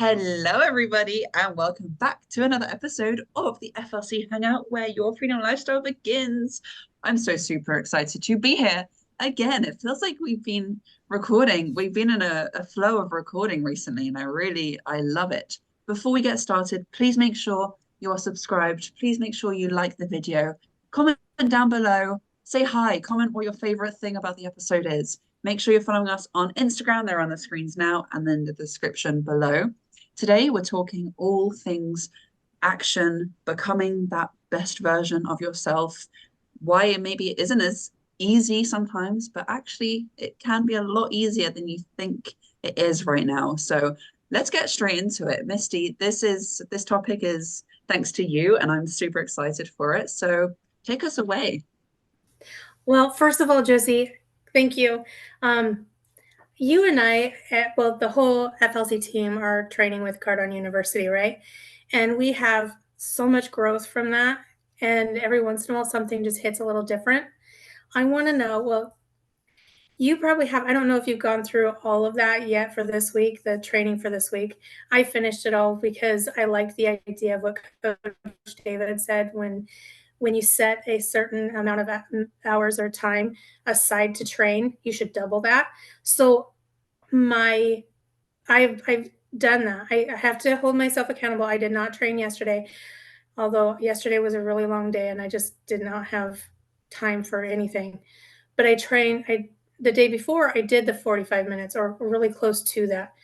Hello, everybody, and welcome back to another episode of the FLC Hangout where your freedom lifestyle begins. I'm so super excited to be here again. It feels like we've been recording, we've been in a flow of recording recently, and I love it. Before we get started, please make sure you're subscribed. Please make sure you like the video. Comment down below, say hi, comment what your favorite thing about the episode is. Make sure you're following us on Instagram. They're on the screens now and then the description below. Today, we're talking all things action, becoming that best version of yourself, why maybe it isn't as easy sometimes, but actually it can be a lot easier than you think it is right now. So let's get straight into it. Misty, this topic is thanks to you, and I'm super excited for it. So take us away. Well, first of all, Josie, thank you. Um, you and I, the whole FLC team are training with Cardone University, right? And we have so much growth from that. And every once in a while, something just hits a little different. I want to know, well, you probably have, I don't know if you've gone through all of that yet for this week, the training for this week. I finished it all because I liked the idea of what Coach David said when you set a certain amount of hours or time aside to train, you should double that. So my I've done that. I have to hold myself accountable. I did not train yesterday, although yesterday was a really long day and I just did not have time for anything. But I trained. I the day before I did the 45 minutes or really close to that.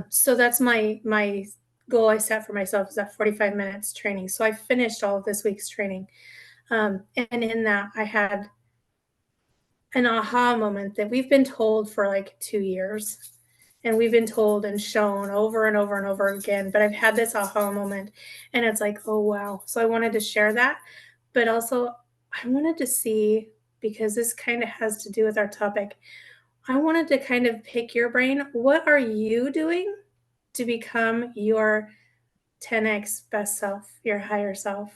So that's my goal I set for myself is that 45 minutes training. So I finished all of this week's training. And in that, I had an aha moment that we've been told for like 2 years. And we've been told and shown over and over and over again. But I've had this aha moment, and it's like, oh, wow. So I wanted to share that. But also, I wanted to see, because this kind of has to do with our topic, I wanted to kind of pick your brain. What are you doing to become your 10x best self, your higher self?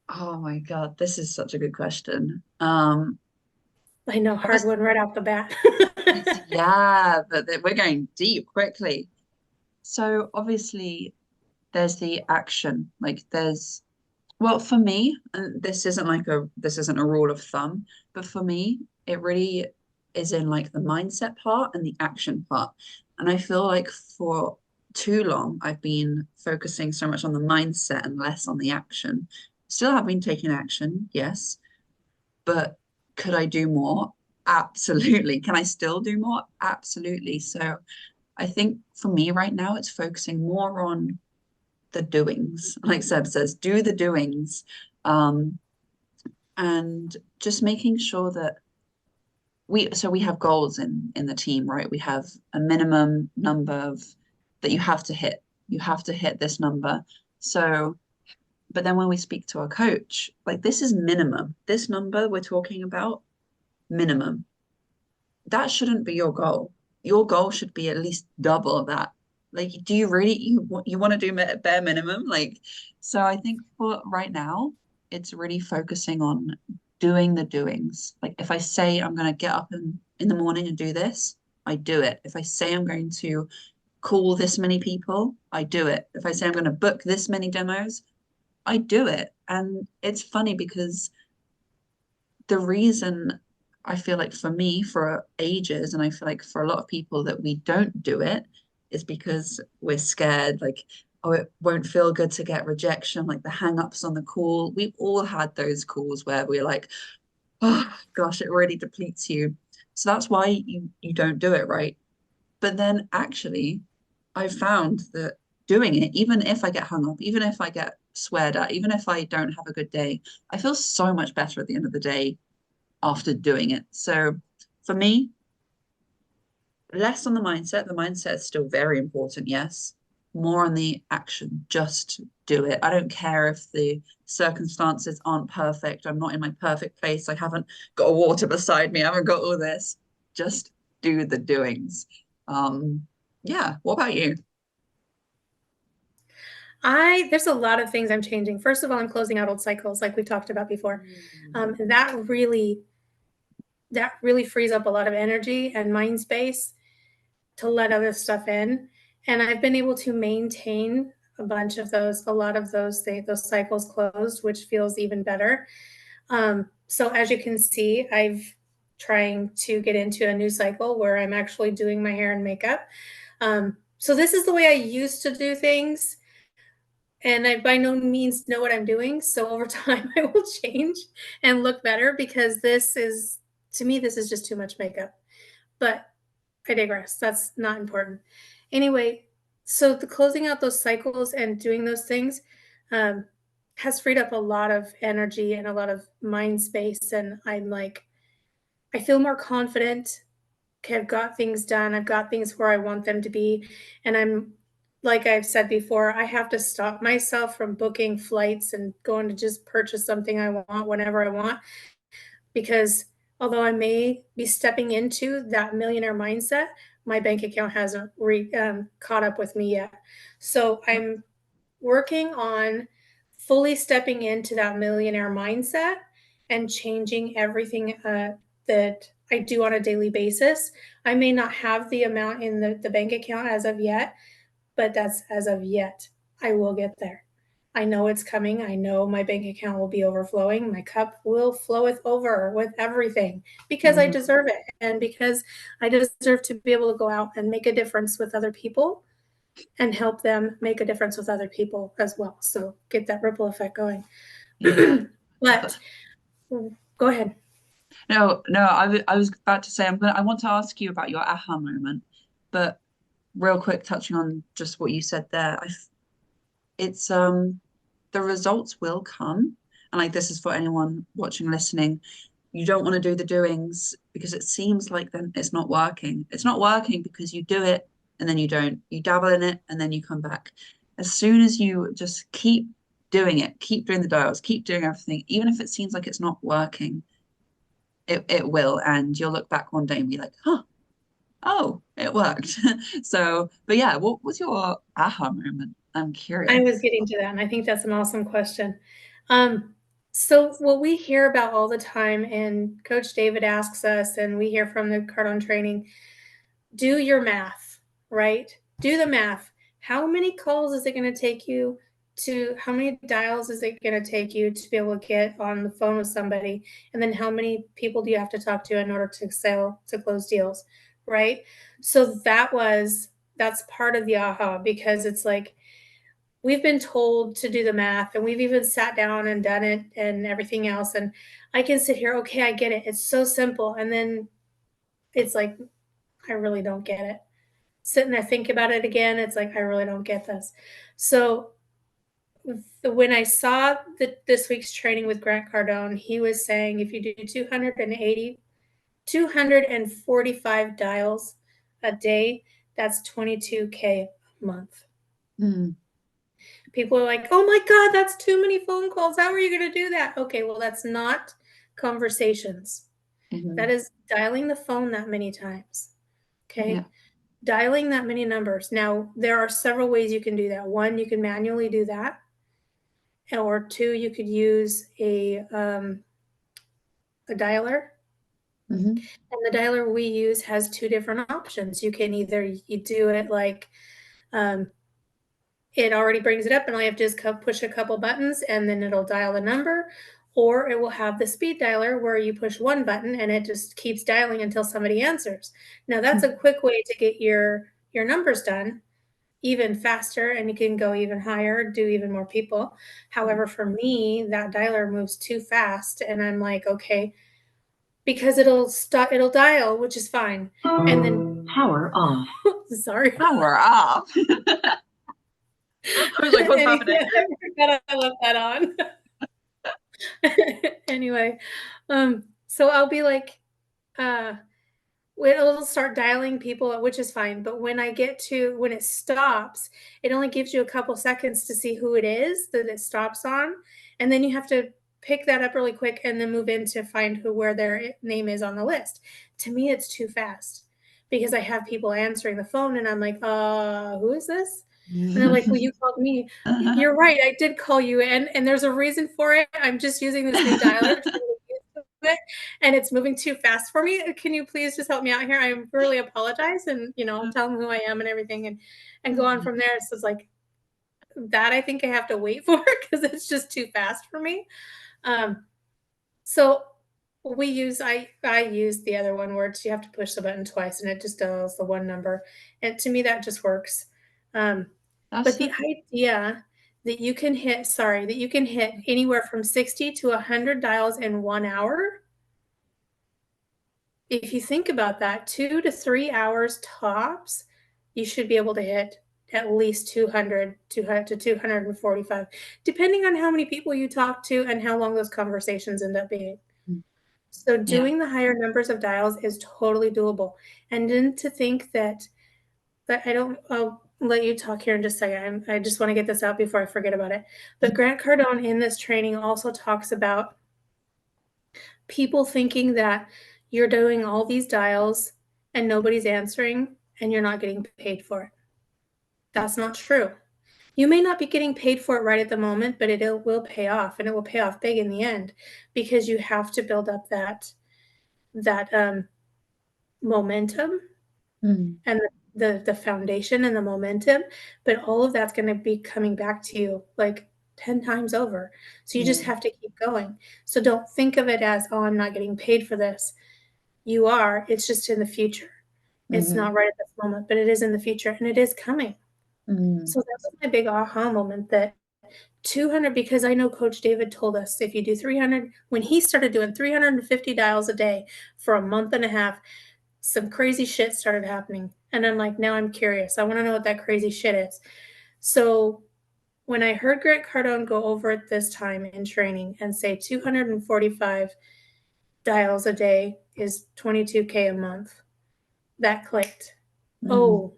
Oh my God, this is such a good question. I know, hard Obviously, one right off the bat. yeah, but we're going deep quickly. So obviously there's the action. Like well, for me, and this isn't a rule of thumb, but for me, it really is in like the mindset part and the action part. And I feel like for too long, I've been focusing so much on the mindset and less on the action. Still have been taking action, yes, but could I do more? Absolutely. Can I still do more? Absolutely. So I think for me right now, it's focusing more on the doings. Like Seb says, do the doings. Um, and just making sure that we have goals in the team, right? We have a minimum number of that you have to hit. You have to hit this number. So, but then when we speak to our coach, like this is minimum. This number we're talking about, minimum. That shouldn't be your goal. Your goal should be at least double that. Like, do you really you want to do bare minimum? Like, so I think for right now, it's really focusing on doing the doings. Like, if I say I'm going to get up in the morning and do this, I do it. If I say I'm going to call this many people, I do it. If I say I'm going to book this many demos, I do it. And it's funny because the reason I feel like for me, for ages, and I feel like for a lot of people that we don't do it is because we're scared, like, oh, it won't feel good to get rejection, like the hang-ups on the call. We've all had those calls where we're like, oh gosh, it really depletes you. So that's why you don't do it, right? But then actually, I've found that doing it, even if I get hung up, even if I get sweared at, even if I don't have a good day, I feel so much better at the end of the day after doing it. So for me, less on the mindset. The mindset is still very important, yes. More on the action. Just do it. I don't care if the circumstances aren't perfect. I'm not in my perfect place. I haven't got a water beside me. I haven't got all this. Just do the doings. Um, yeah. What about you? There's a lot of things I'm changing. First of all, I'm closing out old cycles, like we've talked about before. Mm. That really frees up a lot of energy and mind space to let other stuff in. And I've been able to maintain a lot of those cycles closed, which feels even better. So as you can see, I've trying to get into a new cycle where I'm actually doing my hair and makeup. So this is the way I used to do things, and I by no means know what I'm doing. So over time, I will change and look better because to me, this is just too much makeup. But I digress. That's not important. Anyway, so the closing out those cycles and doing those things um, has freed up a lot of energy and a lot of mind space. And I feel more confident. Okay, I've got things done. I've got things where I want them to be. And like I've said before, I have to stop myself from booking flights and going to just purchase something I want whenever I want. Because although I may be stepping into that millionaire mindset, my bank account hasn't caught up with me yet. So I'm working on fully stepping into that millionaire mindset and changing everything that I do on a daily basis. I may not have the amount in the bank account as of yet, but that's as of yet. I will get there. I know it's coming. I know my bank account will be overflowing. My cup will floweth over with everything because I deserve it and because I deserve to be able to go out and make a difference with other people and help them make a difference with other people as well. So get that ripple effect going. Yeah. But go ahead. No, I was about to say I want to ask you about your aha moment, but real quick, touching on just what you said there, it's the results will come, and like this is for anyone watching, listening. You don't want to do the doings because it seems like then it's not working. It's not working because you do it and then you don't. You dabble in it and then you come back. As soon as you just keep doing it, keep doing the dials, keep doing everything, even if it seems like it's not working, it will, and you'll look back one day and be like, huh, oh, it worked. So, but yeah, what was your aha moment? I'm I curious. was getting to that, and I think that's an awesome question. Um, so what we hear about all the time, and Coach David asks us, and we hear from the Cardone training, do your math, right? Do the math. How many calls is it going to take you how many dials is it going to take you to be able to get on the phone with somebody? And then how many people do you have to talk to in order to close deals, right? So that's part of the aha because it's like, we've been told to do the math and we've even sat down and done it and everything else. And I can sit here, okay, I get it. It's so simple. And then it's like, I really don't get it. Sitting there, think about it again. It's like, I really don't get this. So when I saw this week's training with Grant Cardone, he was saying if you do 245 dials a day, that's 22K a month. Mm. People are like, oh my God, that's too many phone calls. How are you going to do that? Okay, well, that's not conversations. That is dialing the phone that many times. Okay. Yeah. Dialing that many numbers. Now, there are several ways you can do that. One, you can manually do that. Or two, you could use a dialer. Mm-hmm. And the dialer we use has two different options. You can either you do it like it already brings it up and I have to just push a couple buttons and then it'll dial the number, or it will have the speed dialer where you push one button and it just keeps dialing until somebody answers. Now that's a quick way to get your numbers done even faster, and you can go even higher, do even more people. However, for me, that dialer moves too fast and I'm like, okay, because it'll dial, which is fine. And then power off. Sorry. Power off. I was like, what's happening? I left that on. Anyway, so I'll be like, it'll start dialing people, which is fine. But when it stops, it only gives you a couple seconds to see who it is that it stops on. And then you have to pick that up really quick and then move in to find where their name is on the list. To me, it's too fast because I have people answering the phone and I'm like, who is this? And they're like, well, you called me. You're right. I did call you. And there's a reason for it. I'm just using this new dialer to it and it's moving too fast for me. Can you please just help me out here? I really apologize and, tell them who I am and everything and go on from there. So it's like that I think I have to wait for because it's just too fast for me. So I use the other one where you have to push the button twice and it just does the one number. And to me that just works. Um, That's but so the idea that you can hit anywhere from 60 to 100 dials in 1 hour. If you think about that, 2 to 3 hours tops, you should be able to hit at least 200 to 245, depending on how many people you talk to and how long those conversations end up being. So yeah. doing the higher numbers of dials is totally doable. And then to think that I'll let you talk here in just a second. I just want to get this out before I forget about it. But Grant Cardone in this training also talks about people thinking that you're doing all these dials and nobody's answering and you're not getting paid for it. That's not true. You may not be getting paid for it right at the moment, but it will pay off, and it will pay off big in the end because you have to build up that momentum Mm. and the foundation and the momentum, but all of that's going to be coming back to you like 10 times over. So you just Yeah. have to keep going. So don't think of it as, oh, I'm not getting paid for this. You are, it's just in the future. It's Mm-hmm. not right at this moment, but it is in the future and it is coming. Mm. So that was my big aha moment that 200, because I know Coach David told us if you do 300, when he started doing 350 dials a day for a month and a half, some crazy shit started happening. And I'm like, now I'm curious. I want to know what that crazy shit is. So when I heard Grant Cardone go over it this time in training and say 245 dials a day is 22K a month, that clicked. Mm. Oh,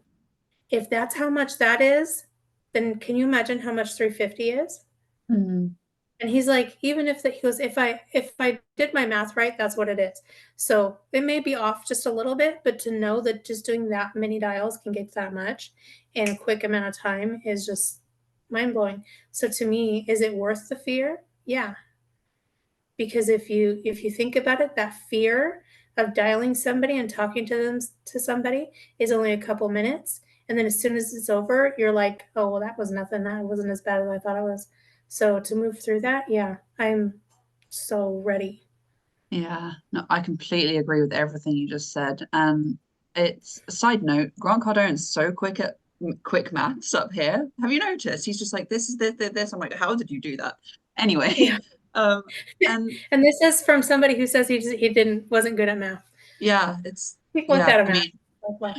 if that's how much that is, then can you imagine how much 350 is? Mm. And he's like, even if he goes, if I did my math right, that's what it is. So it may be off just a little bit, but to know that just doing that many dials can get that much in a quick amount of time is just mind blowing. So to me, is it worth the fear? Yeah. Because if you think about it, that fear of dialing somebody and talking to somebody is only a couple minutes. And then as soon as it's over, you're like, oh, well, that was nothing. That wasn't as bad as I thought it was. So to move through that, yeah, I'm so ready. Yeah, no, I completely agree with everything you just said. And it's a side note, Grant Cardone's so quick at quick maths up here. Have you noticed? He's just like, this is this. I'm like, how did you do that? Anyway, Yeah. um, and And this is from somebody who says he wasn't good at math. yeah, He flunked yeah, out of I math. mean,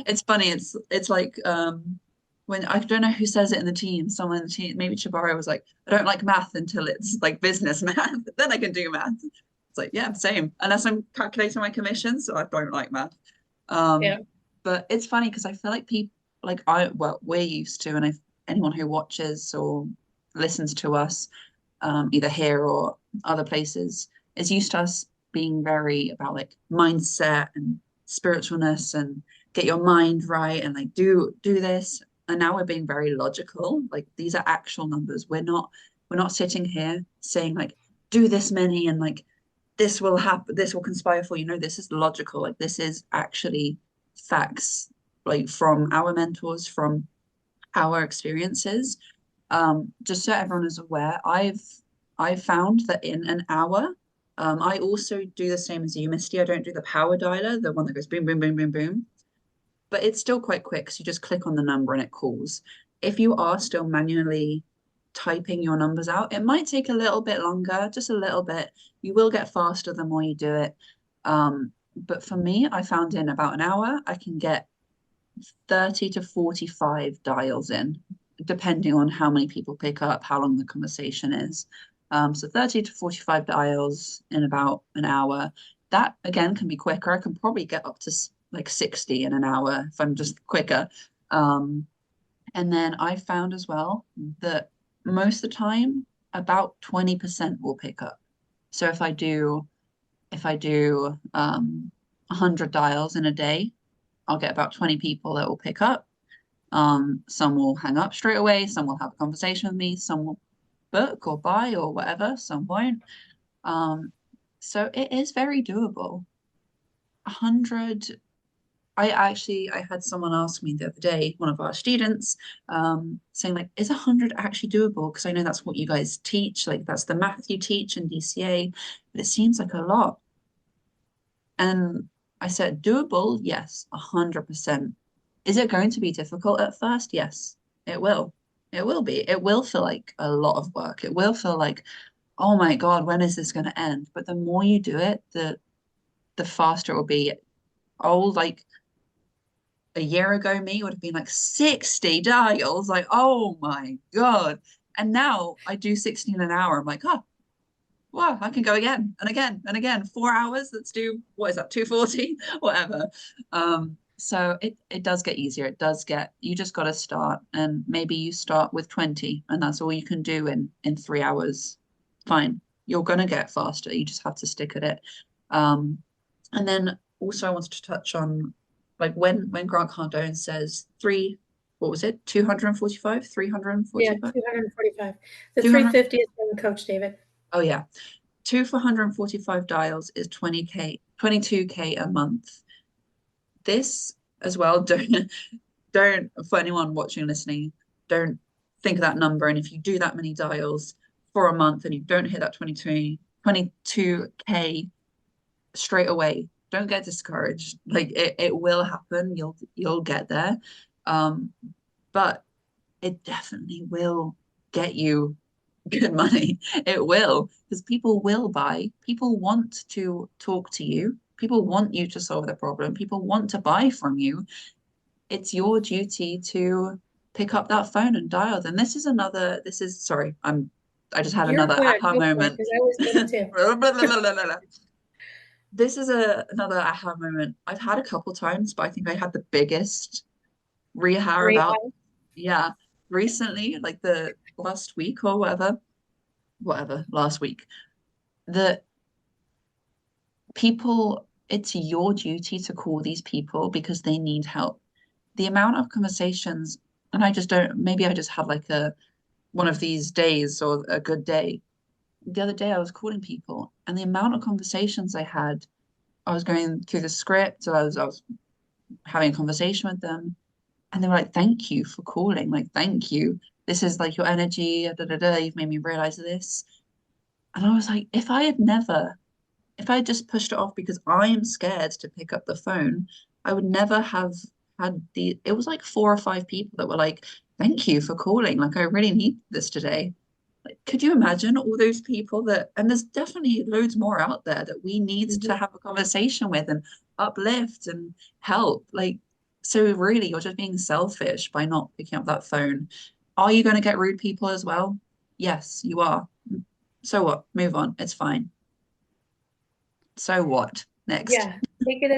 it's funny. It's like when I don't know who says it in the team. Someone in the team, maybe Chibara was like, I don't like math until it's like business math. Then I can do math. It's like, yeah, same. Unless I'm calculating my commission, so I don't like math. Um, Yeah. but it's funny because I feel like people like well, we're used to, and if anyone who watches or listens to us, either here or other places, is used to us being very about like mindset and spiritualness and get your mind right and like do this. And now we're being very logical. Like these are actual numbers. We're not sitting here saying like do this many and like this will happen, this will conspire for you. No, this is logical. Like this is actually facts, like from our mentors, from our experiences. Just so everyone is aware, I've found that in an hour, I also do the same as you, Misty. I don't do the power dialer, the one that goes boom, boom, boom, boom, boom. But it's still quite quick. So you just click on the number and it calls. If you are still manually typing your numbers out, it might take a little bit longer, just a little bit. You will get faster the more you do it. But for me, I found in about an hour, I can get 30 to 45 dials in, depending on how many people pick up, how long the conversation is. So 30 to 45 dials in about an hour. That again can be quicker. I can probably get up to like 60 in an hour if I'm just quicker. And then I found as well that most of the time, about 20% will pick up. So if I do 100 dials in a day, I'll get about 20 people that will pick up. Some will hang up straight away, some will have a conversation with me, some will book or buy or whatever, some won't. Um, So it is very doable. 100. I had someone ask me the other day, one of our students, saying like, is 100 actually doable? Because I know that's what you guys teach, like that's the math you teach in DCA, but it seems like a lot. And I said, doable, yes, 100%. Is it going to be difficult at first? Yes, it will. It will be. It will feel like a lot of work. It will feel like, oh my God, when is this going to end? But the more you do it, the faster it will be. Old like a year ago me would have been like 60 dials, like, oh my God. And now I do 16 an hour. I'm like, oh, wow, I can go again and again and again. 4 hours, let's do, what is that, 240? Whatever. So it does get easier. It does get, you just got to start. And maybe you start with 20 and that's all you can do in 3 hours. Fine. You're gonna get faster. You just have to stick at it. And then also I wanted to touch on like when Grant Cardone says what was it? 245, Yeah, 345? 245. The 200. 350 is from Coach David. Oh yeah. Two for 145 dials is 20K, 22K a month. This as well, don't for anyone watching, listening, don't think of that number. And if you do that many dials for a month and you don't hit that 22K straight away, don't get discouraged. Like it will happen. You'll get there. Um, but it definitely will get you good money. It will, because people will buy. People want to talk to you. People want you to solve their problem. People want to buy from you. It's your duty to pick up that phone and dial them. Sorry, I just had You're another good. aha Go for it, moment. because I was doing it too. This is another aha moment I've had a couple times, but I think I had the biggest reha Great. about, yeah, recently, like the last week or whatever, last week, that people, it's your duty to call these people because they need help. The amount of conversations, and I just don't, maybe I just had like one of these days or a good day. The other day I was calling people and the amount of conversations I had, I was going through the script, so I was having a conversation with them, and they were like, "Thank you for calling. Like, thank you. This is like your energy. Da, da, da. You've made me realize this." And I was like, if I had just pushed it off because I am scared to pick up the phone, I would never have had it was like 4 or 5 people that were like, "Thank you for calling. Like, I really need this today." Like, could you imagine all those people and there's definitely loads more out there that we need to Mhm. have a conversation with and uplift and help. Like, so really, you're just being selfish by not picking up that phone. Are you going to get rude people as well? Yes, you are. So what? Move on. It's fine. So what? Next. Yeah, take it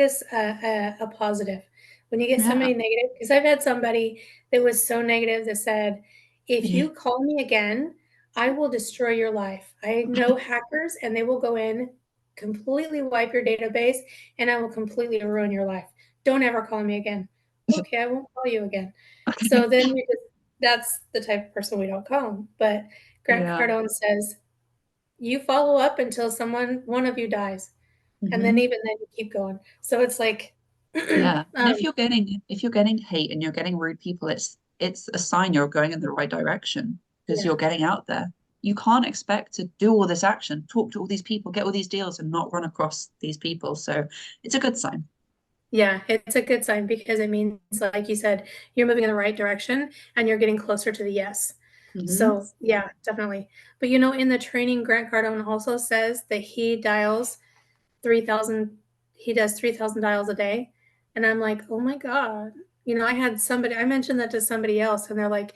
as a positive. When you get Yeah. somebody negative, because I've had somebody that was so negative that said, "If Yeah. you call me again, I will destroy your life. I know hackers, and they will go in, completely wipe your database, and I will completely ruin your life. Don't ever call me again." Okay, I won't call you again. So then that's the type of person we don't call. But Grant Yeah. Cardone says, "You follow up until one of you dies." And then Hmm. even then you keep going. So it's like, Yeah. And um, if you're getting hate and you're getting rude people, it's a sign you're going in the right direction because yeah, you're getting out there. You can't expect to do all this action, talk to all these people, get all these deals, and not run across these people. So it's a good sign. yeah, it's a good sign because it means, like you said, you're moving in the right direction and you're getting closer to the yes. Hmm. So yeah, definitely. But in the training, Grant Cardone also says that he dials 3,000, he does 3,000 dials a day. And I'm like, oh my God. I mentioned that to somebody else and they're like,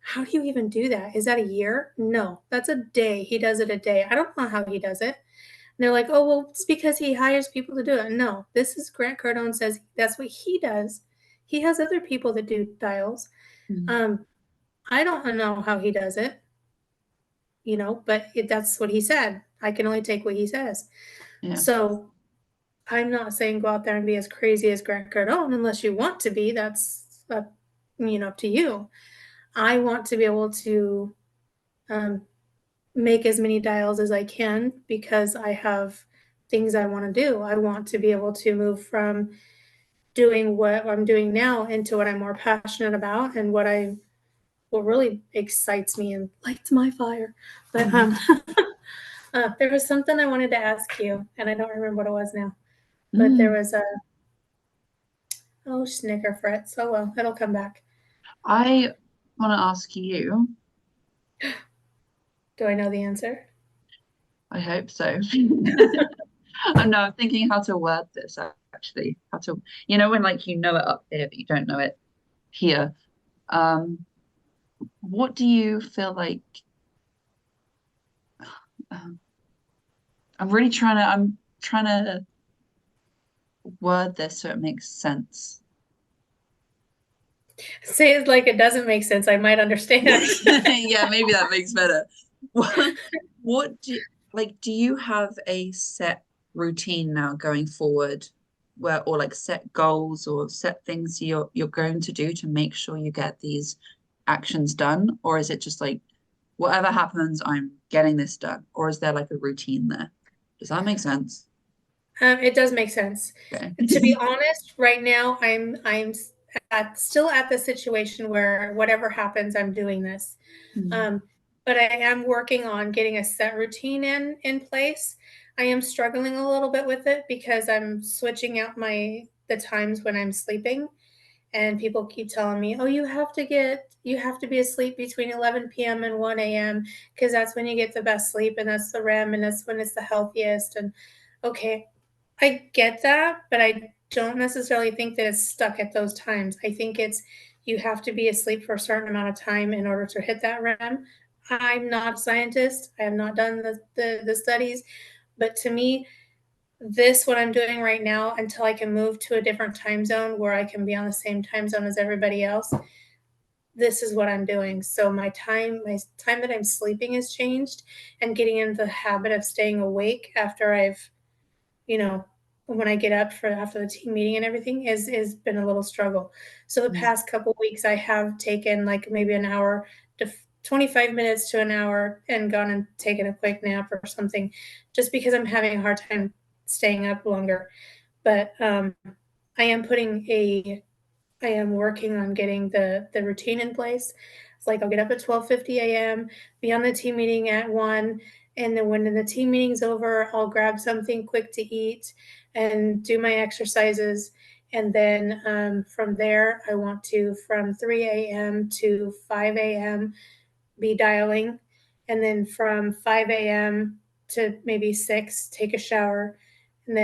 how do you even do that? Is that a year? No, that's a day. He does it a day. I don't know how he does it. And they're like, oh, well, it's because he hires people to do it. No, this is Grant Cardone says that's what he does. He has other people that do dials. Hmm. Um, I don't know how he does it, but that's what he said. I can only take what he says. Yeah. So I'm not saying go out there and be as crazy as Grant Cardone unless you want to be. That's up to you. I want to be able to um, make as many dials as I can because I have things I want to do. I want to be able to move from doing what I'm doing now into what I'm more passionate about and what really excites me and lights my fire. But there was something I wanted to ask you, and I don't remember what it was now. But there Mm. was a snicker frets. Oh well, it'll come back. I want to ask you, Do I know the answer? I hope so. I'm thinking how to word this actually. How to, when like you know it up here, but you don't know it here. Um, what do you feel like? um, I'm trying to word this so it makes sense. Say it like it doesn't make sense. I might understand. Yeah, maybe that makes better. What, what do like do you have a set routine now going forward where or like set goals or set things you're going to do to make sure you get these actions done? Or is it just like whatever happens, I'm getting this done? Or is there like a routine there? Does that make sense? It does make sense. Okay. To be honest, right now still at the situation where whatever happens, I'm doing this. Mm, Um, but I am working on getting a set routine in place. I am struggling a little bit with it because I'm switching out the times when I'm sleeping, and people keep telling me, "Oh, you have to be asleep between 11 p.m. and 1 a.m. because that's when you get the best sleep and that's the REM and that's when it's the healthiest." And okay, I get that, but I don't necessarily think that it's stuck at those times. I think it's you have to be asleep for a certain amount of time in order to hit that REM. I'm not a scientist. I have not done the studies, but to me, what I'm doing right now until I can move to a different time zone where I can be on the same time zone as everybody else, this is what I'm doing. So my time that I'm sleeping has changed and getting into the habit of staying awake after I've you know, when I get up for after the team meeting and everything is been a little struggle. So the mm, past couple weeks, I have taken like maybe an hour to 25 minutes to an hour and gone and taken a quick nap or something, just because I'm having a hard time staying up longer. But I am putting a I am working on getting the routine in place. It's like I'll get up at 12:50 a.m., be on the team meeting at 1, and then when the team meeting's over, I'll grab something quick to eat and do my exercises. And then from there, I want to from 3 a.m. to 5 a.m. be dialing, and then from 5 a.m. to maybe 6, take a shower, and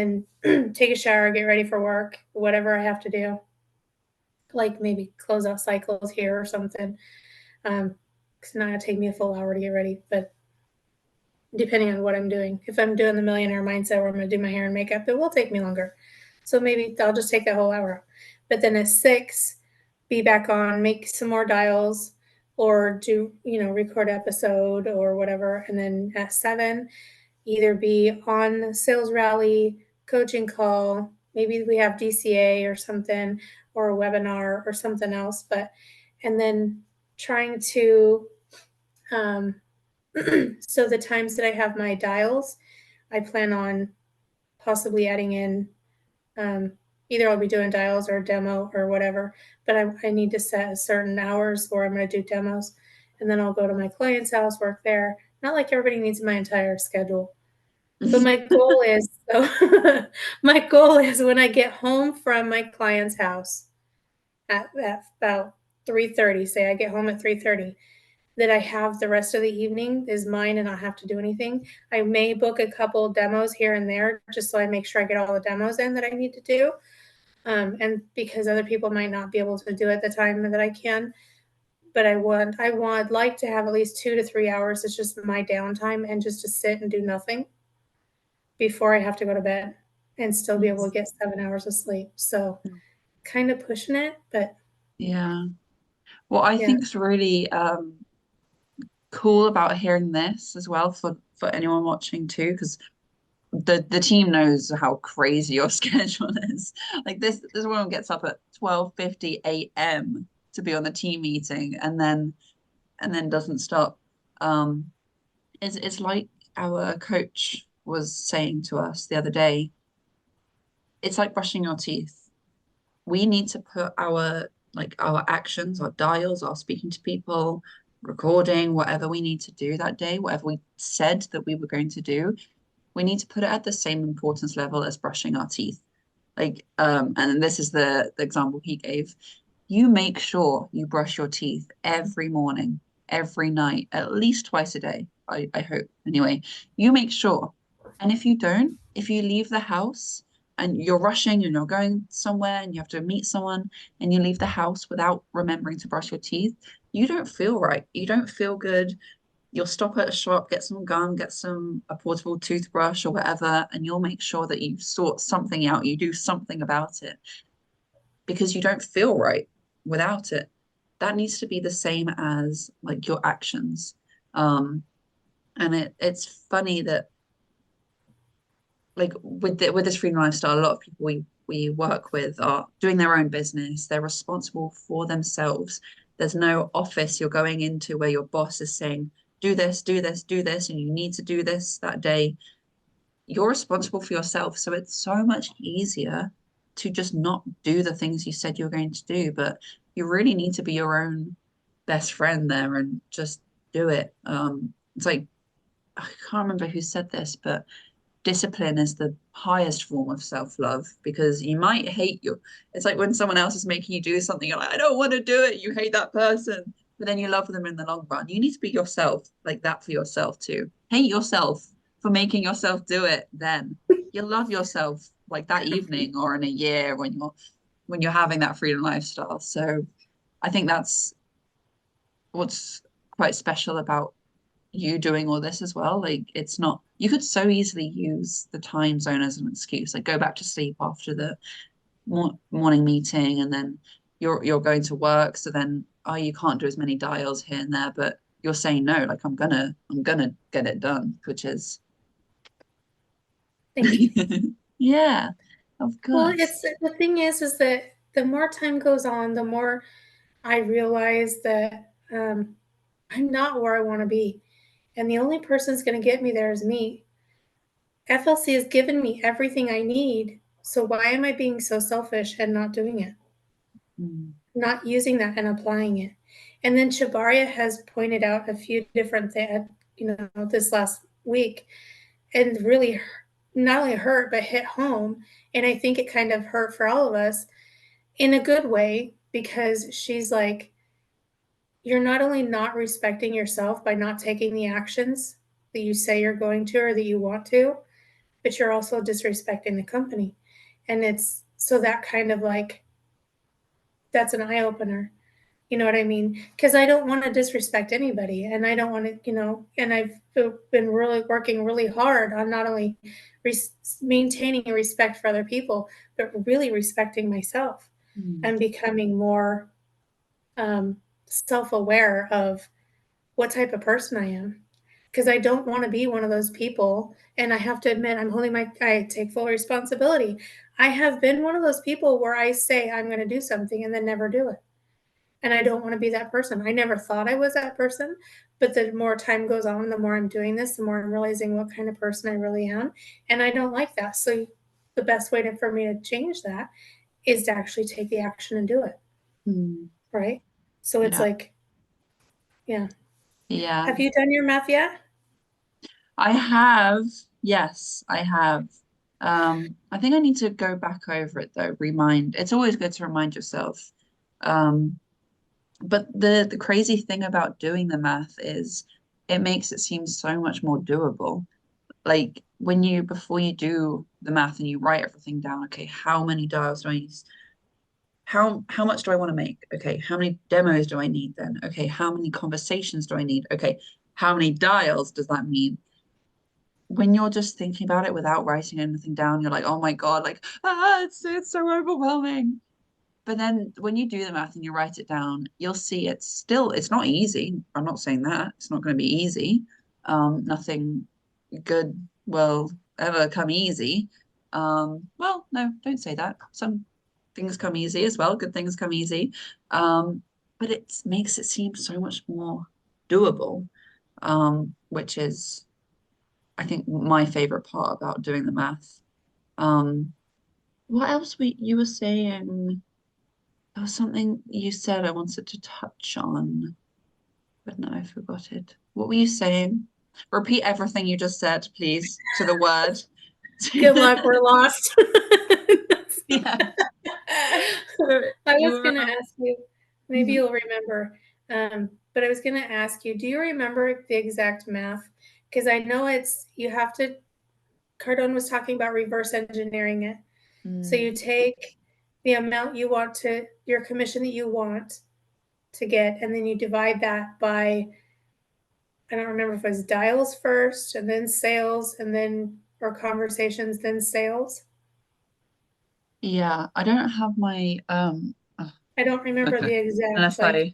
then take a shower, get ready for work, whatever I have to do, like maybe close out cycles here or something. It's not gonna take me a full hour to get ready, but depending on what I'm doing, if I'm doing the millionaire mindset where I'm gonna do my hair and makeup, it will take me longer. So maybe I'll just take that whole hour. But then at 6, be back on, make some more dials, or do record episode or whatever. And then at 7, either be on sales rally, coaching call, maybe we have DCA or something, or a webinar or something else. But and then trying to so the times that I have my dials, I plan on possibly adding in either I'll be doing dials or a demo or whatever, but I need to set certain hours where I'm going to do demos, and then I'll go to my client's house, work there. Not like everybody needs my entire schedule, but my goal is my goal is when I get home from my client's house at about 3:30. Say I get home at 3:30, that I have the rest of the evening is mine and I don't have to do anything. I may book a couple demos here and there just so I make sure I get all the demos in that I need to do. And because other people might not be able to do it the time that I can, but I would like to have at least 2 to 3 hours. It's just my downtime and just to sit and do nothing before I have to go to bed and still be able to get 7 hours of sleep. So kind of pushing it, but Yeah. What I yeah. think is really cool about hearing this as well for anyone watching too, because the team knows how crazy your schedule is. Like this woman gets up at 12:50 a.m. to be on the team meeting and then doesn't stop. Um, it's like our coach was saying to us the other day. It's like brushing your teeth. We need to put our like our actions, our dials, our speaking to people, recording, whatever we need to do that day, whatever we said that we were going to do, we need to put it at the same importance level as brushing our teeth. Like, and this is the example he gave. You make sure you brush your teeth every morning, every night, at least twice a day. I hope. Anyway, you make sure. And if you don't, if you leave the house and you're rushing and you're going somewhere and you have to meet someone and you leave the house without remembering to brush your teeth, you don't feel right. You don't feel good. You'll stop at a shop, get some gum, get some a portable toothbrush or whatever, and you'll make sure that you sort something out. You do something about it because you don't feel right without it. That needs to be the same as like your actions. Um, and it's funny that like with this freedom lifestyle, a lot of people we work with are doing their own business. They're responsible for themselves. There's no office you're going into where your boss is saying, do this, do this, do this, and you need to do this that day. You're responsible for yourself. So it's so much easier to just not do the things you said you were going to do. But you really need to be your own best friend there and just do it. It's like, I can't remember who said this, but discipline is the highest form of self-love because you might hate your it's like when someone else is making you do something, you're like, I don't want to do it. You hate that person, but then you love them in the long run. You need to be yourself like that for yourself too. Hate yourself for making yourself do it, then you'll love yourself like that evening or in a year when you're having that freedom lifestyle. So I think that's what's quite special about you doing all this as well. Like it's not, you could so easily use the time zone as an excuse, like go back to sleep after the morning meeting and then you're going to work. So then, oh, you can't do as many dials here and there, but you're saying no, like I'm gonna get it done, which is Thank you. yeah, of Well, course. it's the thing is that the more time goes on, the more I realize that I'm not where I want to be, and the only person that's going to get me there is me. FLC has given me everything I need, so why am I being so selfish and not doing it? Mm, Not using that and applying it. And then Shabaria has pointed out a few different things, this last week, and really not only hurt but hit home. And I think it kind of hurt for all of us in a good way because she's like, you're not only not respecting yourself by not taking the actions that you say you're going to or that you want to, but you're also disrespecting the company. And it's so that kind of like, that's an eye opener. You know what I mean? Because I don't want to disrespect anybody, and I don't want to, and I've been really working really hard on not only maintaining respect for other people, but really respecting myself mm, and becoming more self-aware of what type of person I am. Because I don't want to be one of those people, and I have to admit, I take full responsibility. I have been one of those people where I say I'm going to do something and then never do it. And I don't want to be that person. I never thought I was that person, but the more time goes on, the more I'm doing this, the more I'm realizing what kind of person I really am. And I don't like that. So the best way for me to change that is to actually take the action and do it. mm. Right. So it's Yeah, like, yeah. yeah. Have you done your math yet? I have, yes, I have. I think I need to go back over it though, remind. It's always good to remind yourself. Um, but the crazy thing about doing the math is it makes it seem so much more doable. Like when you before you do the math and you write everything down, okay, how many dials do I need? How much do I want to make? Okay, how many demos do I need then? Okay, how many conversations do I need? Okay, how many dials does that mean? When you're just thinking about it without writing anything down, you're like, oh my God, like, it's so overwhelming. But then when you do the math and you write it down, you'll see it's not easy. I'm not saying that. It's not going to be easy. Nothing good will ever come easy. Well, no, don't say that. Some things come easy as well. Good things come easy. But it makes it seem so much more doable. which is, I think, my favorite part about doing the math. Um, what else you were saying? There was something you said I wanted to touch on, but no, I forgot it. What were you saying? Repeat everything you just said, please, to the word. Good luck, we're lost. Yeah. So I you was were, going to ask you, maybe mhm. you'll remember, but I was going to ask you, do you remember the exact math? Because I know you have to, Cardone was talking about reverse engineering it. So Mm. you take the amount you want your commission that you want to get, and then you divide that by, I don't remember if it was dials first and then sales and then, or conversations, then sales. Yeah, I don't have my I don't remember okay. the exact, Unless like, I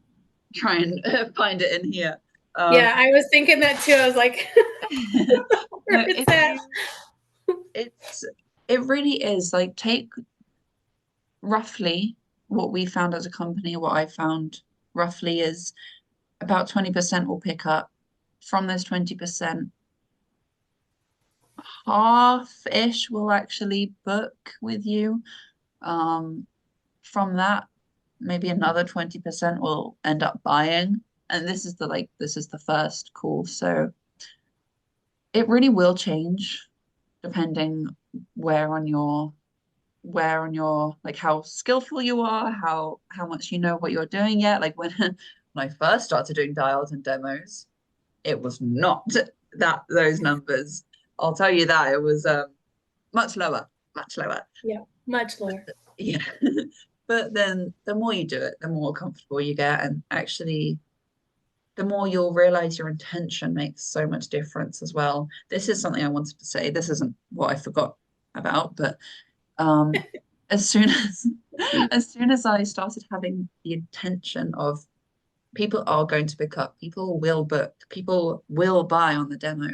try and find it in here. Um yeah, I was thinking that too. I was like, no, where it's at. it's it really is like take roughly what we found as a company, what I found roughly is about 20% will pick up. From those 20%, half-ish will actually book with you. Um, from that, maybe another 20% will end up buying. And this is the first call. So it really will change depending where on your like how skillful you are, how much you know what you're doing yet. Like when I first started doing dials and demos, it was not those numbers. I'll tell you that it was much lower, much lower. Yeah, much lower. Yeah. But then the more you do it, the more comfortable you get. And actually, the more you'll realize your intention makes so much difference as well. This is something I wanted to say. This isn't what I forgot about, but um, as soon as as soon as I started having the intention of people are going to pick up, people will book, people will buy on the demo,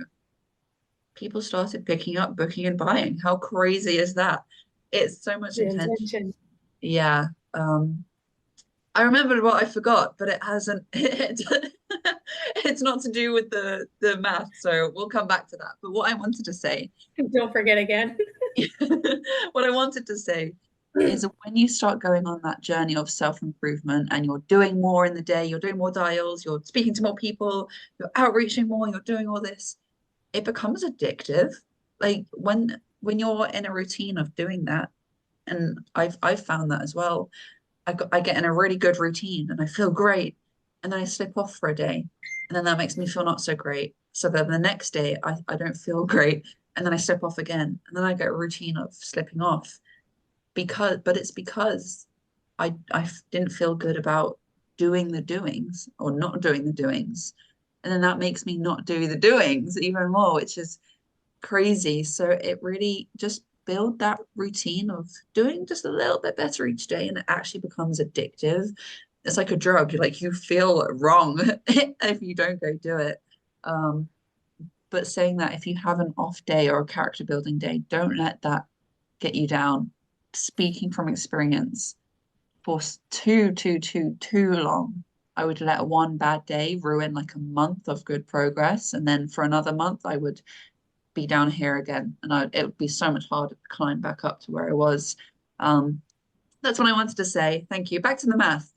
people started picking up, booking, and buying. How crazy is that? It's so much The intention. intention. Yeah. I remembered what I forgot, but it hasn't. It's not to do with the math, so we'll come back to that. But what I wanted to say, Don't forget again. what I wanted to say is that when you start going on that journey of self-improvement and you're doing more in the day, you're doing more dials, you're speaking to more people, you're outreaching more, you're doing all this, it becomes addictive. Like when you're in a routine of doing that, and I've found that as well. I get in a really good routine and I feel great. And then I slip off for a day. And then that makes me feel not so great. So then the next day I don't feel great. And then I slip off again. And then I get a routine of slipping off. But it's because I didn't feel good about doing the doings or not doing the doings. And then that makes me not do the doings even more, which is crazy. So it really just build that routine of doing just a little bit better each day, and it actually becomes addictive. It's like a drug. Like you feel wrong if you don't go do it. Um, but saying that if you have an off day or a character building day, don't let that get you down. Speaking from experience, for too long, I would let one bad day ruin like a month of good progress. And then for another month, I would be down here again, and it would be so much harder to climb back up to where I was. Um, that's what I wanted to say. Thank you. Back to the math.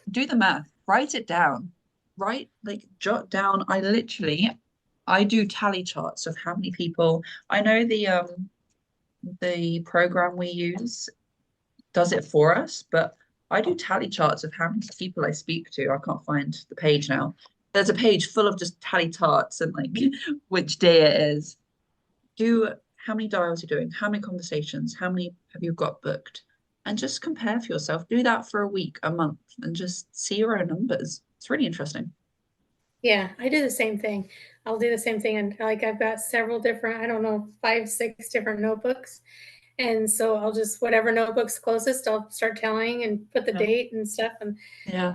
Do the math. Write it down. Write like jot down. I do tally charts of how many people. I know the program we use does it for us, but I do tally charts of how many people I speak to. I can't find the page now. There's a page full of just tally charts and like which day it is. Do how many dials you're doing, how many conversations, how many have you got booked, and just compare for yourself. Do that for a week, a month, and just see your own numbers. It's really interesting. Yeah, I do the same thing. I'll do the same thing. And like I've got several different, I don't know, 5, 6 different notebooks. And so I'll just, whatever notebook's closest, I'll start telling and put the Yeah. date and stuff. And Yeah.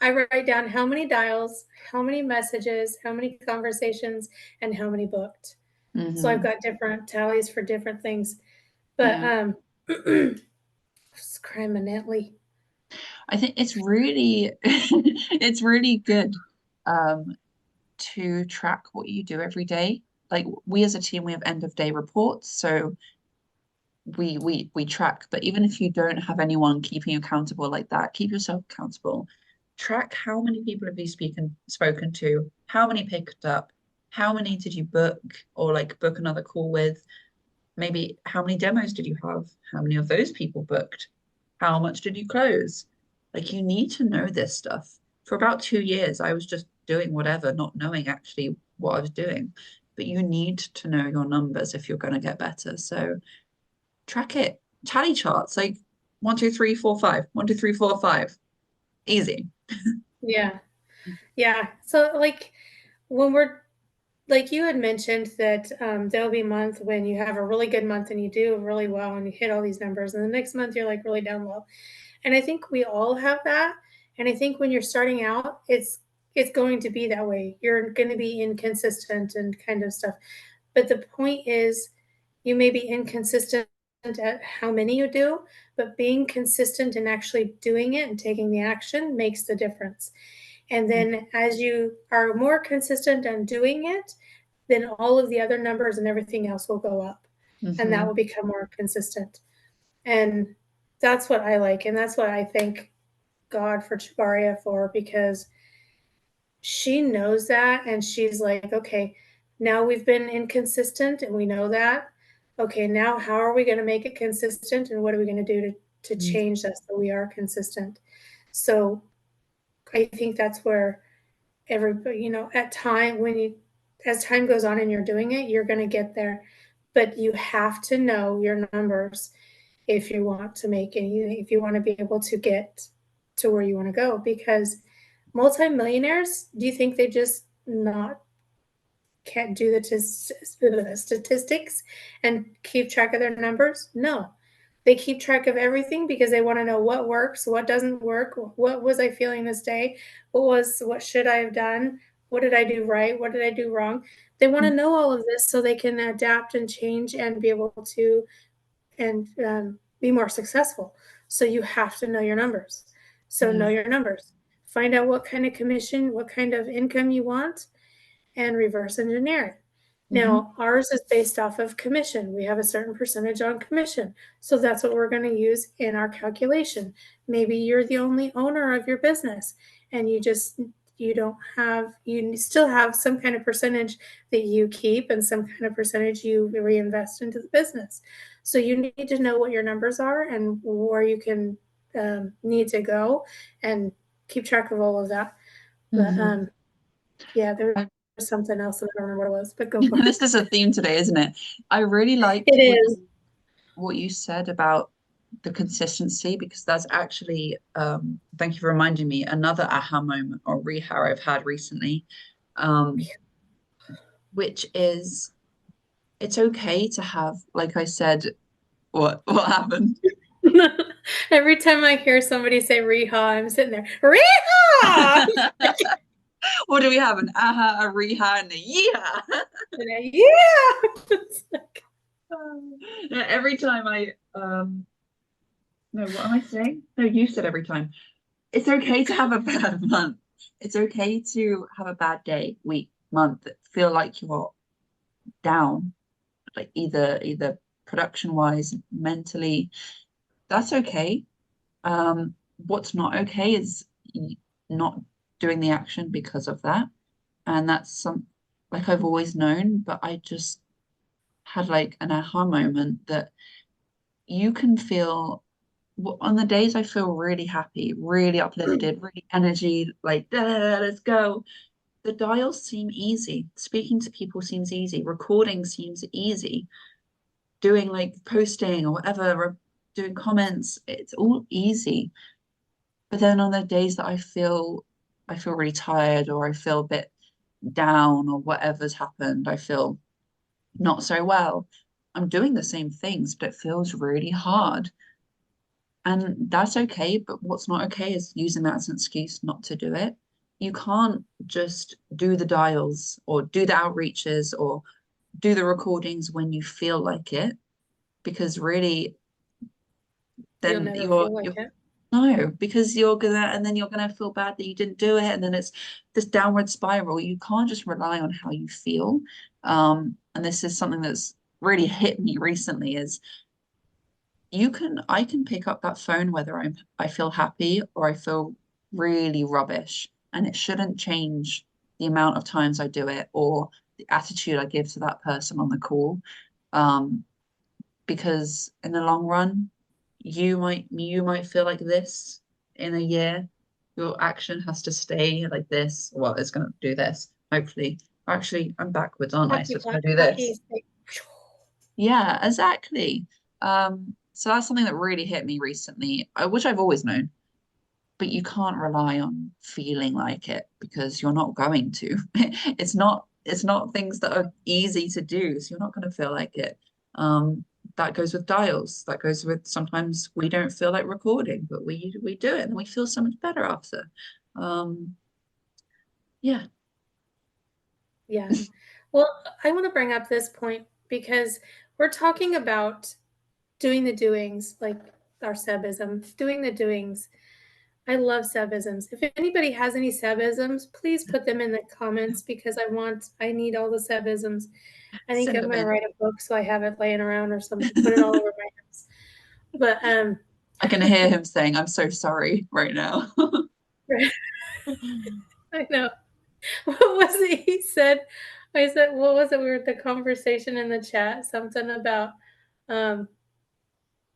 I write down how many dials, how many messages, how many conversations, and how many booked. So I've Hmm. got different tallies for different things. But Yeah. criminally. I think it's really it's really good um to track what you do every day. Like we as a team, we have end of day reports, so we track. But even if you don't have anyone keeping you accountable like that, keep yourself accountable. Track how many people have you spoken to, how many picked up, how many did you book or like book another call with, maybe how many demos did you have, how many of those people booked, how much did you close? Like you need to know this stuff. For about 2 years, I was just doing whatever, not knowing actually what I was doing. But you need to know your numbers if you're going to get better. So track it. Tally charts like 1, 2, 3, 4, 5, 1, 2, 3, 4, 5. Easy. Yeah. Yeah. So like when we're like you had mentioned that there'll be a month when you have a really good month and you do really well and you hit all these numbers, and the next month you're like really down low. And I think we all have that. And I think when you're starting out, it's going to be that way. You're going to be inconsistent and kind of stuff. But the point is, you may be inconsistent at how many you do, but being consistent and actually doing it and taking the action makes the difference. And then as you are more consistent on doing it, then all of the other numbers and everything else will go up, and that will become more consistent. And that's what I like. And that's what I thank God for Chabaria for, because she knows that. And she's like, okay, now we've been inconsistent and we know that. Okay, now how are we going to make it consistent? And what are we going to do to change that so we are consistent? So I think that's where everybody, at time when you, as time goes on and you're doing it, you're going to get there. But you have to know your numbers if you want to make any, if you want to be able to get to where you want to go. Because multimillionaires, do you think they just not can't do the statistics and keep track of their numbers? No, they keep track of everything because they want to know what works, what doesn't work, what was I feeling this day, what should I have done, what did I do right, what did I do wrong. They want to know all of this so they can adapt and change and be able to and be more successful. So you have to know your numbers. So know your numbers. Find out what kind of commission, what kind of income you want, and reverse engineer it. Now, ours is based off of commission. We have a certain percentage on commission. So that's what we're going to use in our calculation. Maybe you're the only owner of your business and you still have some kind of percentage that you keep and some kind of percentage you reinvest into the business. So you need to know what your numbers are and where you can need to go and keep track of all of that. But yeah, there was something else that I don't remember what it was, but go for it. This is a theme today, isn't it? I really liked It is. what you said about the consistency, because that's actually thank you for reminding me, another aha moment or reha I've had recently, which is it's okay to have, like I said, what happened? Every time I hear somebody say reha, I'm sitting there, reha! What do we have? An aha, a reha, and a yeehaw. Yeah. Every time I no, what am I saying? No, you said every time. It's okay to have a bad month. It's okay to have a bad day, week, month, feel like you're down, like either production wise, mentally. That's okay. What's not okay is not doing the action because of that. And that's like I've always known, but I just had like an aha moment that you can feel on the days I feel really happy, really uplifted, really energy, like let's go. The dials seem easy. Speaking to people seems easy. Recording seems easy. Doing like posting or whatever, or doing comments, it's all easy. But then on the days that I feel really tired or I feel a bit down or whatever's happened, I feel not so well. I'm doing the same things, but it feels really hard. And that's okay. But what's not okay is using that as an excuse not to do it. You can't just do the dials or do the outreaches or do the recordings when you feel like it, because really You'll then never you're feel like you're it. No, because and then you're gonna feel bad that you didn't do it, and then it's this downward spiral. You can't just rely on how you feel. And this is something that's really hit me recently is I can pick up that phone whether I feel happy or I feel really rubbish, and it shouldn't change the amount of times I do it or the attitude I give to that person on the call. Um, because in the long run, you might feel like this in a year. Your action has to stay like this. Well, it's gonna do this, hopefully. Actually, I'm backwards, aren't I? So it's gonna do Hockey this. stick. Yeah, exactly. So that's something that really hit me recently, which I've always known, but you can't rely on feeling like it because you're not going to. It's not things that are easy to do, so you're not going to feel like it. That goes with dials. That goes with sometimes we don't feel like recording, but we do it and we feel so much better after. Um, yeah. Yeah. Well, I want to bring up this point because we're talking about doing the doings, like our Sebism, doing the doings. I love Sebisms. If anybody has any Sebisms, please put them in the comments because I need all the Sebisms. I think Send I'm them going to in. write a book so I have it laying around or something, put it all over my house. But I can hear him saying, "I'm so sorry" right now. I know. What was it he said? I said, what was it? We were at the conversation in the chat, something about um,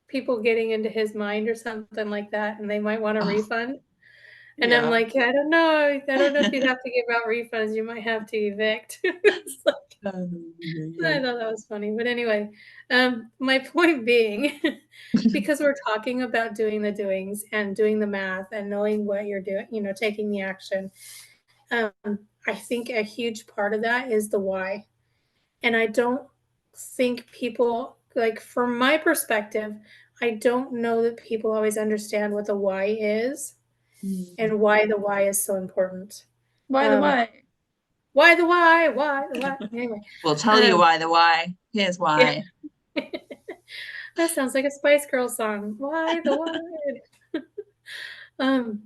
people getting into his mind or something like that, and they might want a Oh, refund. And I'm yeah. like, I don't know. I don't know if you'd have to give out refunds. You might have to evict. It's like, Yeah. I thought that was funny. But anyway, my point being, because we're talking about doing the doings and doing the math and knowing what you're doing, taking the action. Um, I think a huge part of that is the why. And I don't think people, like, from my perspective, I don't know that people always understand what the why is Mm. and why the why is so important. By the Um, way, why the why? Why the why? Anyway, we'll tell you um, why the why. Here's yeah, why. that sounds like a Spice Girl song. Why the why? um,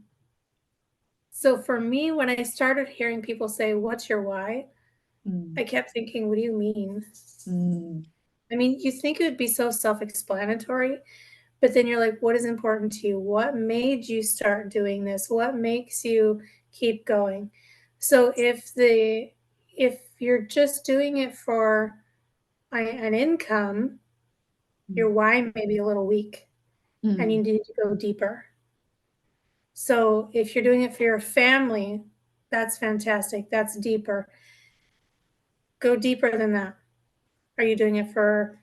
so for me, when I started hearing people say, "What's your why?" Mm, I kept thinking, "What do you mean?" mm, I mean, you think it would be so self-explanatory, but then you're like, what is important to you? What made you start doing this? What makes you keep going? So if you're just doing it for an income, your mm, why may be a little weak and you mm, need to go deeper. So if you're doing it for your family, that's fantastic. That's deeper. Go deeper than that. Are you doing it for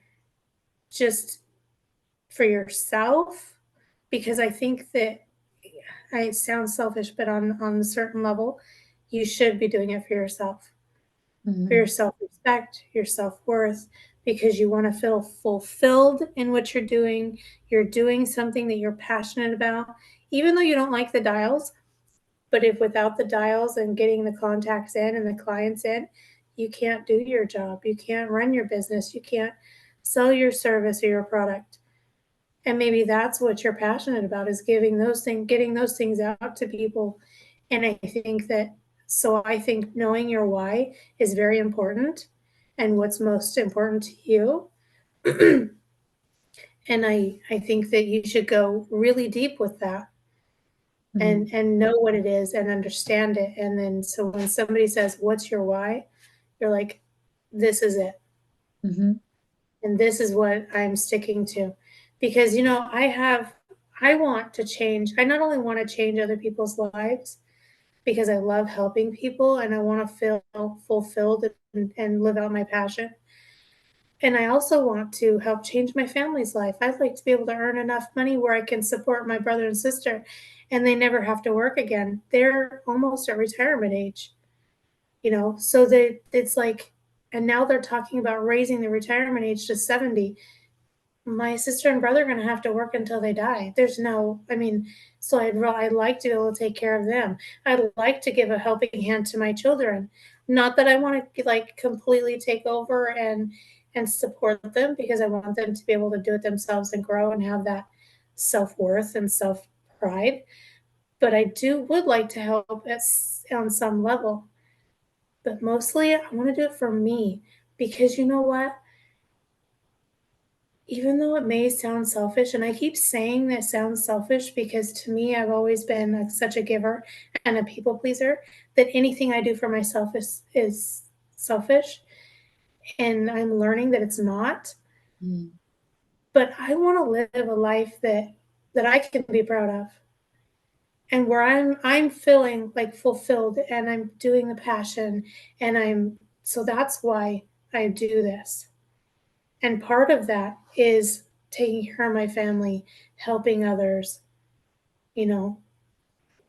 just for yourself? Because I think that it sounds selfish, but on a certain level, you should be doing it for your mm, self-respect, your self-worth, because you want to feel fulfilled in what you're doing. You're doing something that you're passionate about, even though you don't like the dials. But if without the dials and getting the contacts in and the clients in, you can't do your job. You can't run your business. You can't sell your service or your product. And maybe that's what you're passionate about is getting those things out to people. And I think knowing your why is very important and what's most important to you. And I think that you should go really deep with that mm, and know what it is and understand it. And then so when somebody says, what's your why? You're like, this is it. mhm, And this is what I'm sticking to. Because I want to change. I not only want to change other people's lives because I love helping people and I want to feel fulfilled and live out my passion. And I also want to help change my family's life. I'd like to be able to earn enough money where I can support my brother and sister and they never have to work again. They're almost at retirement age, so it's like, and now they're talking about raising the retirement age to 70. My sister and brother are going to have to work until they die. So I'd like to be able to take care of them. I'd like to give a helping hand to my children. Not that I want to like completely take over and support them because I want them to be able to do it themselves and grow and have that self-worth and self pride, but I would like to help on some level. But mostly I want to do it for me, because you know what? Even though it may sound selfish, and I keep saying that sounds selfish because to me, I've always been such a giver and a people pleaser that anything I do for myself is selfish. And I'm learning that it's not. Mm. But I want to live a life that I can be proud of, and where I'm feeling like fulfilled, and I'm doing the passion, and so that's why I do this. And part of that is taking care of my family, helping others, you know,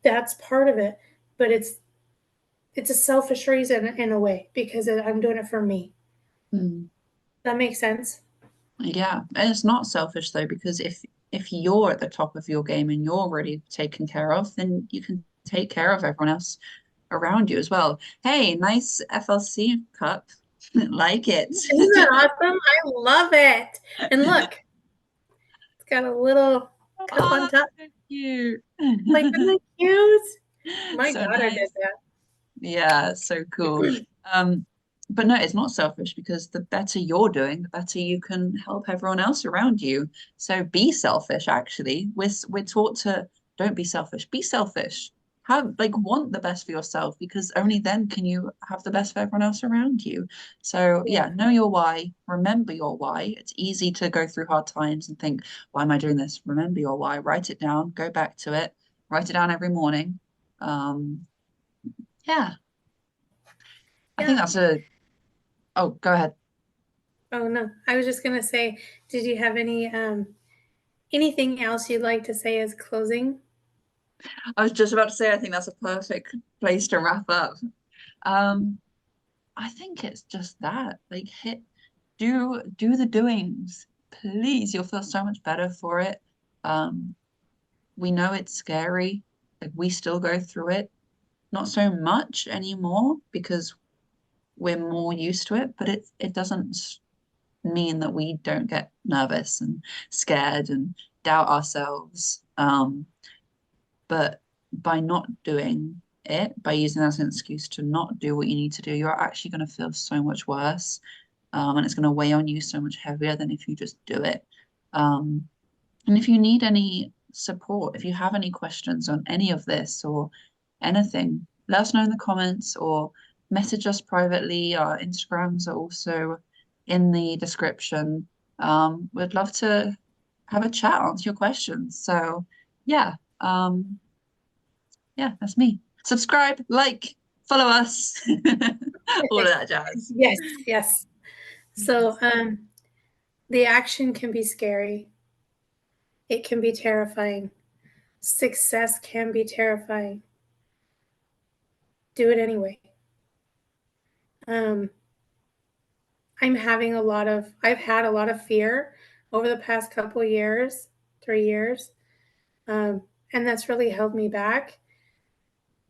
that's part of it. But it's a selfish reason in a way, because I'm doing it for me. Mm. That makes sense. Yeah, and it's not selfish though, because if you're at the top of your game and you're already taken care of, then you can take care of everyone else around you as well. Hey, nice FLC cup. Like it. Isn't that awesome? I love it. And look, it's got a little cup Oh, on that's top. so cute. Like, isn't that cute? My So daughter did nice. Yeah, so cool. that. Um, but no, it's not selfish, because the better you're doing, the better you can help everyone else around you. So be selfish, actually. We're taught to don't be selfish, be selfish. Have like want the best for yourself, because only then can you have the best for everyone else around you. So Yeah. yeah, know your why, remember your why. It's easy to go through hard times and think, why am I doing this? Remember your why, write it down, go back to it, write it down every morning. Um, yeah, I think Yeah. that's a. Oh, go ahead. Oh no. I was just gonna say, did you have anything else you'd like to say as closing? I was just about to say, I think that's a perfect place to wrap up. Um, I think it's just that, like, do the doings, please. You'll feel so much better for it. Um, we know it's scary. Like, we still go through it, not so much anymore because we're more used to it, but it doesn't mean that we don't get nervous and scared and doubt ourselves. But by not doing it, by using that as an excuse to not do what you need to do, you're actually going to feel so much worse. And it's going to weigh on you so much heavier than if you just do it. Um, and if you need any support, if you have any questions on any of this or anything, let us know in the comments or message us privately. Our Instagrams are also in the description. We'd love to have a chat, answer your questions. So, yeah. Yeah, that's me. Subscribe, like, follow us, all of that jazz. Yes, yes. So the action can be scary. It can be terrifying. Success can be terrifying. Do it anyway. Um, I've had a lot of fear over the past couple years, 3 years, um, and that's really held me back.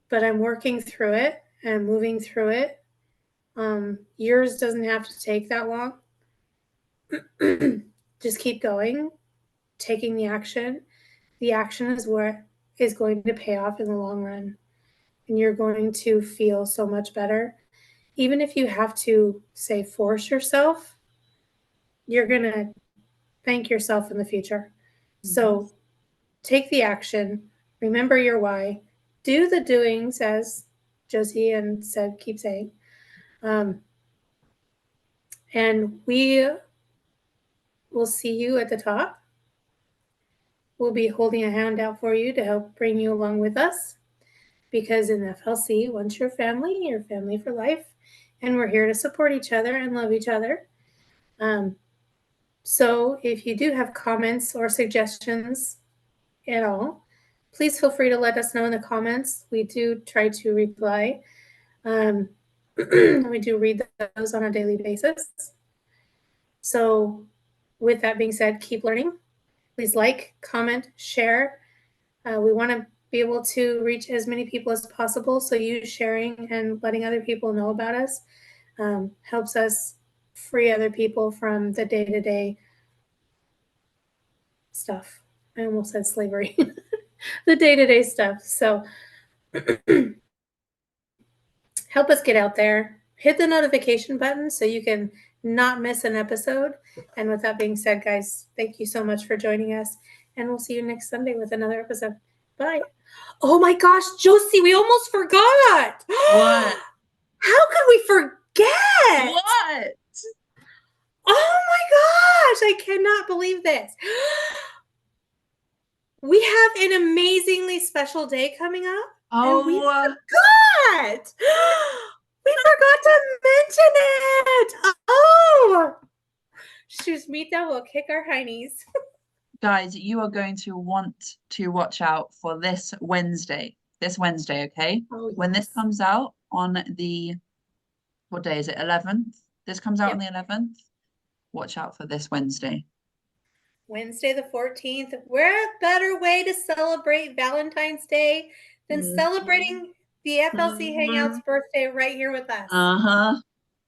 But I'm working through it and moving through it. Yours doesn't have to take that long. Just keep going, taking the action. The action is what is going to pay off in the long run, and you're going to feel so much better. Even if you have to, say, force yourself, you're going to thank yourself in the future. So take the action, remember your why, do the doings, as Josie and Seb keep saying. Um, and we will see you at the top. We'll be holding a hand out for you to help bring you along with us, because in FLC, once you're family for life, and we're here to support each other and love each other. Um, so if you do have comments or suggestions at all, please feel free to let us know in the comments. We do try to reply. We do read those on a daily basis. So with that being said, keep learning. Please like, comment, share. We want to be able to reach as many people as possible. So you sharing and letting other people know about us helps us free other people from the day-to-day stuff. I almost said slavery. the day-to-day stuff. So help us get out there. Hit the notification button so you can not miss an episode. And with that being said, guys, thank you so much for joining us. And we'll see you next Sunday with another episode. Bye. Oh my gosh, Josie, we almost forgot. What? How could we forget? What? Oh my gosh, I cannot believe this. We have an amazingly special day coming up. Oh, and we forgot. We forgot to mention it. Oh, Shusmita will kick our heinies. guys, you are going to want to watch out for this Wednesday. This Wednesday, okay? Oh, When this yes. comes out on the, what day is it? 11th? This comes out on the Yep. 11th. Watch out for this Wednesday. Wednesday the 14th. Where a better way to celebrate Valentine's Day than celebrating the FLC Hangouts birthday right here with us. Uh-huh.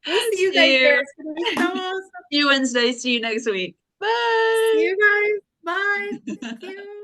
We'll see you guys there. It's gonna be so awesome. See you Wednesday. See you next week. Bye. See you guys. Bye. Thank you.